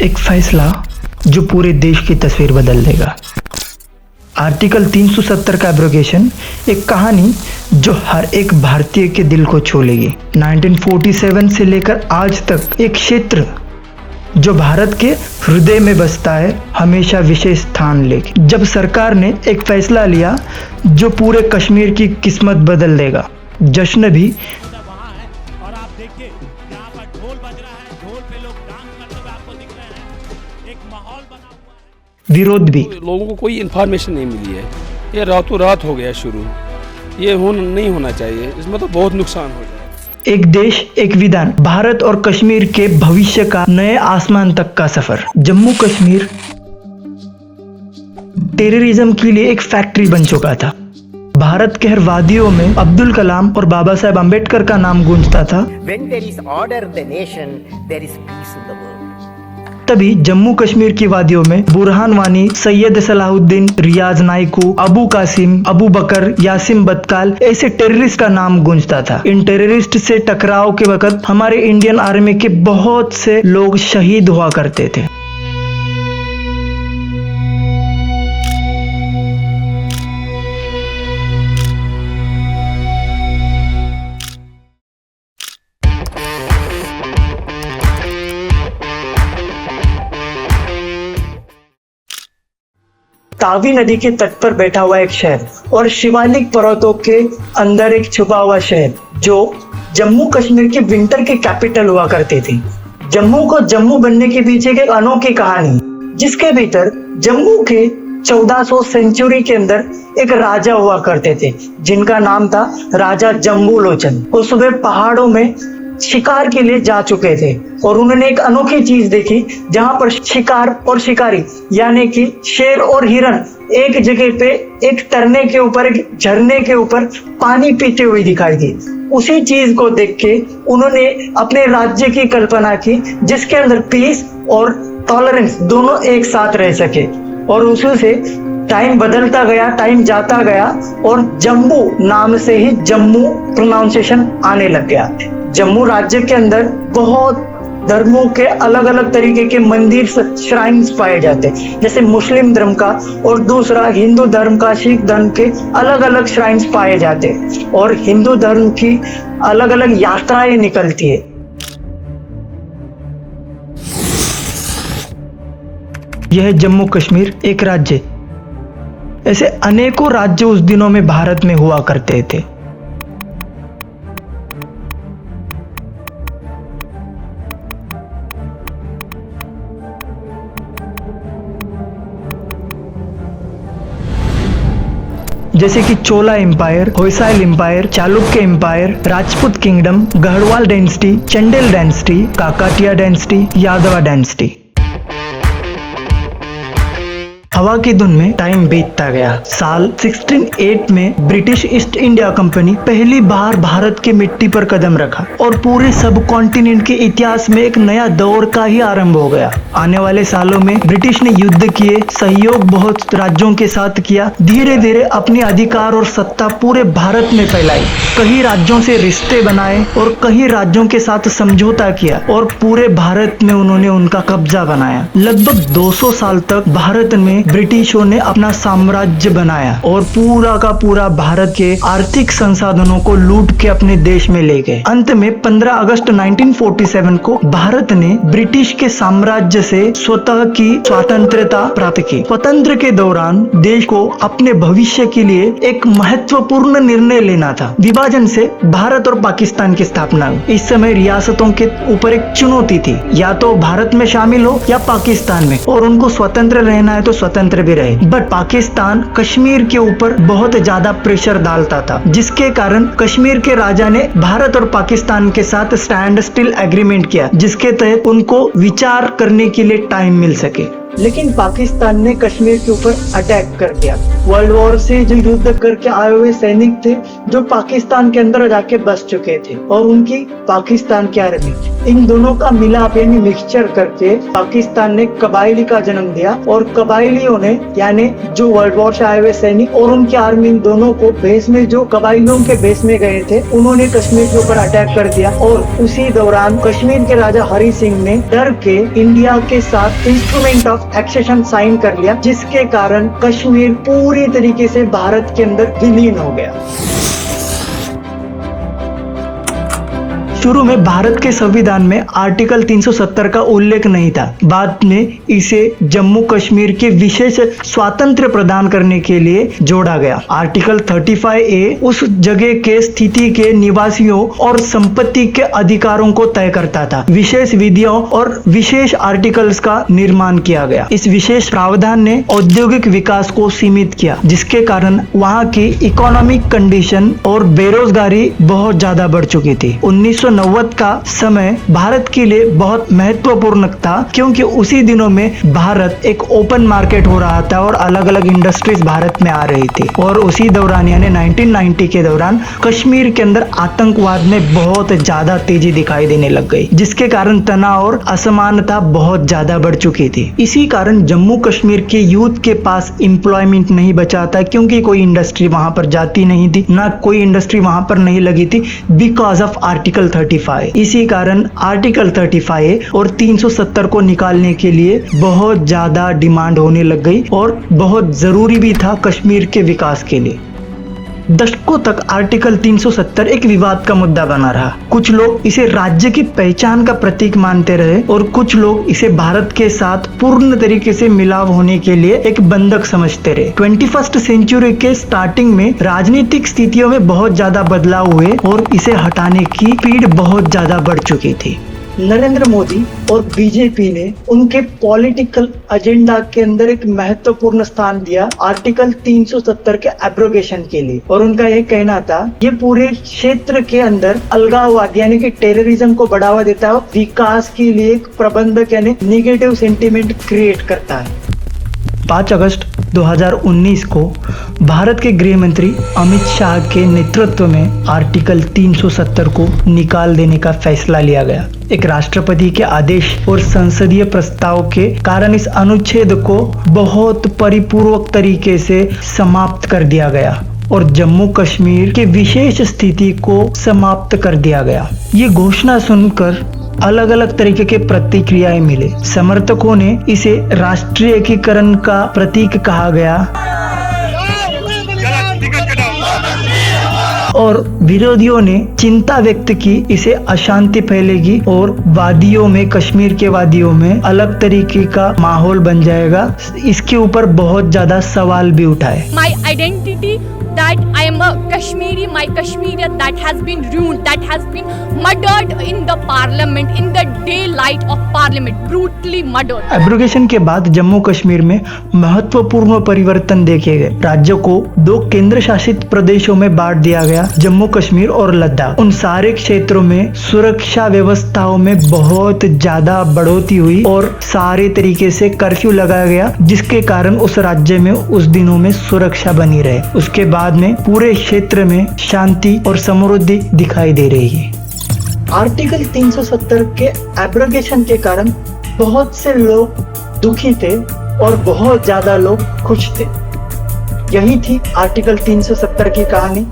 एक फैसला जो पूरे देश की तस्वीर बदल देगा। आर्टिकल 370 का एब्रोगेशन, एक कहानी जो हर एक भारतीय के दिल को छू लेगी। 1947 से लेकर आज तक एक क्षेत्र जो भारत के हृदय में बसता है, हमेशा विशेष स्थान लेगी। जब सरकार ने एक फैसला लिया जो पूरे कश्मीर की किस्मत बदल देगा। जश्न भी, और आप देखिए यहाँ पर ढोल बज रहा है, ढोल पे लोग डांस करते हुए आपको दिख रहे हैं, एक माहौल बना हुआ है। विरोध भी। लोगों को कोई इन्फॉर्मेशन नहीं मिली है, ये रातों रात हो गया शुरू, ये नहीं होना चाहिए, इसमें तो बहुत नुकसान हो जाए। एक देश एक विधान, भारत और कश्मीर के भविष्य का नए आसमान तक का सफर। जम्मू कश्मीर टेररिज्म के लिए एक फैक्ट्री बन चुका था। भारत के हर वादियों में अब्दुल कलाम और बाबा साहेब अम्बेडकर का नाम गूंजता था। When there is order in the nation, there is peace in the world. तभी जम्मू कश्मीर की वादियों में बुरहान वानी, सैयद सलाहुद्दीन, रियाज नाइकू, अबू कासिम, अबू बकर, यासिम बदकाल ऐसे टेररिस्ट का नाम गूंजता था। इन टेररिस्ट से टकराव के वक्त हमारे इंडियन आर्मी के बहुत से लोग शहीद हुआ करते थे। तावी नदी के तट पर बैठा हुआ एक शहर और शिवालिक पर्वतों के अंदर एक छुपा हुआ शहर जो जम्मू कश्मीर के विंटर के कैपिटल हुआ करते थे। जम्मू को जम्मू बनने के पीछे एक अनोखी कहानी, जिसके भीतर जम्मू के 1400 सेंचुरी के अंदर एक राजा हुआ करते थे जिनका नाम था राजा जम्बू लोचन। वो सुबह पहाड़ों में शिकार के लिए जा चुके थे और उन्होंने एक अनोखी चीज देखी जहां पर शिकार और शिकारी यानी कि शेर और हिरन एक जगह पे एक तरने के ऊपर, एक झरने के ऊपर पानी पीते हुए दिखाई दी। उसी चीज को देख के उन्होंने अपने राज्य की कल्पना की जिसके अंदर पीस और टॉलरेंस दोनों एक साथ रह सके, और उसी से टाइम बदलता गया, टाइम जाता गया और जम्मू नाम से ही जम्मू प्रोनाउंसिएशन आने लग गया। जम्मू राज्य के अंदर बहुत धर्मों के अलग अलग तरीके के मंदिर, श्राइन्स पाए जाते हैं, जैसे मुस्लिम धर्म का और दूसरा हिंदू धर्म का, सिख धर्म के अलग अलग श्राइन्स पाए जाते हैं और हिंदू धर्म की अलग अलग यात्राएं निकलती है। यह है जम्मू कश्मीर एक राज्य। ऐसे अनेकों राज्य उस दिनों में भारत में हुआ करते थे। जैसे कि Chola empire, Hoysala empire, Chalukya empire, Rajput kingdom, Garhwal dynasty, Chandel dynasty, Kakatiya dynasty, Yadava dynasty. हवा की धुन में टाइम बीतता गया। साल 1608 में ब्रिटिश ईस्ट इंडिया कंपनी पहली बार भारत के मिट्टी पर कदम रखा और पूरे सब कॉन्टिनेंट के इतिहास में एक नया दौर का ही आरंभ हो गया। आने वाले सालों में ब्रिटिश ने युद्ध किए, सहयोग बहुत राज्यों के साथ किया, धीरे धीरे अपनी अधिकार और सत्ता पूरे भारत में फैलाई। कई राज्यों से रिश्ते बनाए और कई राज्यों के साथ समझौता किया और पूरे भारत में उन्होंने उनका कब्जा बनाया। लगभग 200 साल तक भारत में ब्रिटिशों ने अपना साम्राज्य बनाया और पूरा का पूरा भारत के आर्थिक संसाधनों को लूट के अपने देश में ले गए। अंत में 15 अगस्त 1947 को भारत ने ब्रिटिश के साम्राज्य से स्वतः की स्वतंत्रता प्राप्त की। स्वतंत्र के दौरान देश को अपने भविष्य के लिए एक महत्वपूर्ण निर्णय लेना था। विभाजन से भारत और पाकिस्तान की स्थापना हुई। इस समय रियासतों के ऊपर एक चुनौती थी, या तो भारत में शामिल हो या पाकिस्तान में, और उनको स्वतंत्र रहना है तो स्वतंत्र भी रहे। बट पाकिस्तान कश्मीर के ऊपर बहुत ज्यादा प्रेशर डालता था, जिसके कारण कश्मीर के राजा ने भारत और पाकिस्तान के साथ स्टैंड स्टिल एग्रीमेंट किया, जिसके तहत उनको विचार करने के लिए टाइम मिल सके। लेकिन पाकिस्तान ने कश्मीर के ऊपर अटैक कर दिया। वर्ल्ड वॉर से जो युद्ध करके आए हुए सैनिक थे जो पाकिस्तान के अंदर जाके बस चुके थे और उनकी पाकिस्तान की आर्मी, इन दोनों का मिलाप यानी मिक्सचर करके पाकिस्तान ने कबायली का जन्म दिया और कबायलियों ने यानी जो वर्ल्ड वॉर से आए हुए सैनिक और उनकी आर्मी, इन दोनों को बेस में जो कबायलियों के बेस में गए थे उन्होंने कश्मीर के ऊपर अटैक कर दिया। और उसी दौरान कश्मीर के राजा हरि सिंह ने डर के इंडिया के साथ इंस्ट्रूमेंट ऑफ एक्सेशन साइन कर लिया, जिसके कारण कश्मीर पूरी तरीके से भारत के अंदर विलीन हो गया। शुरू में भारत के संविधान में आर्टिकल 370 का उल्लेख नहीं था। बाद में इसे जम्मू कश्मीर के विशेष स्वातंत्र्य प्रदान करने के लिए जोड़ा गया। आर्टिकल 35A उस जगह के स्थिति के निवासियों और संपत्ति के अधिकारों को तय करता था। विशेष विधियों और विशेष आर्टिकल्स का निर्माण किया गया। इस विशेष प्रावधान ने औद्योगिक विकास को सीमित किया, जिसके कारण वहाँ की इकोनॉमिक कंडीशन और बेरोजगारी बहुत ज्यादा बढ़ चुकी थी। 1990 का समय भारत के लिए बहुत महत्वपूर्ण था, क्योंकि उसी दिनों में भारत एक ओपन मार्केट हो रहा था और अलग अलग इंडस्ट्रीज भारत में आ रही थी। और उसी दौरान यानी 1990 के दौरान कश्मीर के अंदर आतंकवाद में बहुत ज्यादा तेजी दिखाई देने लग गई, जिसके कारण तनाव और असमानता बहुत ज्यादा बढ़ चुकी थी। इसी कारण जम्मू कश्मीर के यूथ के पास एम्प्लॉयमेंट नहीं बचा था, क्योंकि कोई इंडस्ट्री वहां पर जाती नहीं थी, ना कोई इंडस्ट्री वहां पर नहीं लगी थी बिकॉज ऑफ आर्टिकल 35। इसी कारण आर्टिकल 35 और 370 को निकालने के लिए बहुत ज्यादा डिमांड होने लग गई और बहुत जरूरी भी था कश्मीर के विकास के लिए। दशकों तक आर्टिकल 370 एक विवाद का मुद्दा बना रहा। कुछ लोग इसे राज्य की पहचान का प्रतीक मानते रहे और कुछ लोग इसे भारत के साथ पूर्ण तरीके से मिलाव होने के लिए एक बंधक समझते रहे। 21st सेंचुरी के स्टार्टिंग में राजनीतिक स्थितियों में बहुत ज्यादा बदलाव हुए और इसे हटाने की स्पीड बहुत ज्यादा बढ़ चुकी थी। नरेंद्र मोदी और बीजेपी ने उनके पॉलिटिकल एजेंडा के अंदर एक महत्वपूर्ण स्थान दिया आर्टिकल 370 के एब्रोगेशन के लिए। और उनका ये कहना था ये पूरे क्षेत्र के अंदर अलगाववाद यानी कि टेररिज्म को बढ़ावा देता है और विकास के लिए एक प्रबंधक यानी निगेटिव सेंटिमेंट क्रिएट करता है। 5 अगस्त 2019 को भारत के गृह मंत्री अमित शाह के नेतृत्व में आर्टिकल 370 को निकाल देने का फैसला लिया गया। एक राष्ट्रपति के आदेश और संसदीय प्रस्ताव के कारण इस अनुच्छेद को बहुत परिपूर्वक तरीके से समाप्त कर दिया गया और जम्मू कश्मीर के विशेष स्थिति को समाप्त कर दिया गया। ये घोषणा सुनकर अलग अलग तरीके के प्रतिक्रियाएं मिले। समर्थकों ने इसे राष्ट्रीय एकीकरण का प्रतीक कहा गया और विरोधियों ने चिंता व्यक्त की इसे अशांति फैलेगी और वादियों में, कश्मीर के वादियों में अलग तरीके का माहौल बन जाएगा। इसके ऊपर बहुत ज्यादा सवाल भी उठाए। My identity that I am a Kashmiri, my Kashmirian that has been ruined, that has been murdered in the parliament, in the daylight of parliament, brutally murdered. Abrogation के बाद जम्मू कश्मीर में महत्वपूर्ण परिवर्तन देखे गए। राज्यों को 2 केंद्र शासित प्रदेशों में बांट दिया गया, जम्मू कश्मीर और लद्दाख। उन सारे क्षेत्रों में सुरक्षा व्यवस्थाओं में बहुत ज्यादा बढ़ोतरी हुई और सारे तरीके से कर्फ्यू लगाया गया, जिसके कारण उस राज्य में उस दिनों में सुरक्षा बनी रहे। उसके बाद में पूरे क्षेत्र में शांति और समृद्धि दिखाई दे रही है। आर्टिकल 370 के एब्रोगेशन के कारण बहुत से लोग दुखी थे और बहुत ज्यादा लोग खुश थे। यही थी आर्टिकल 370 की कहानी।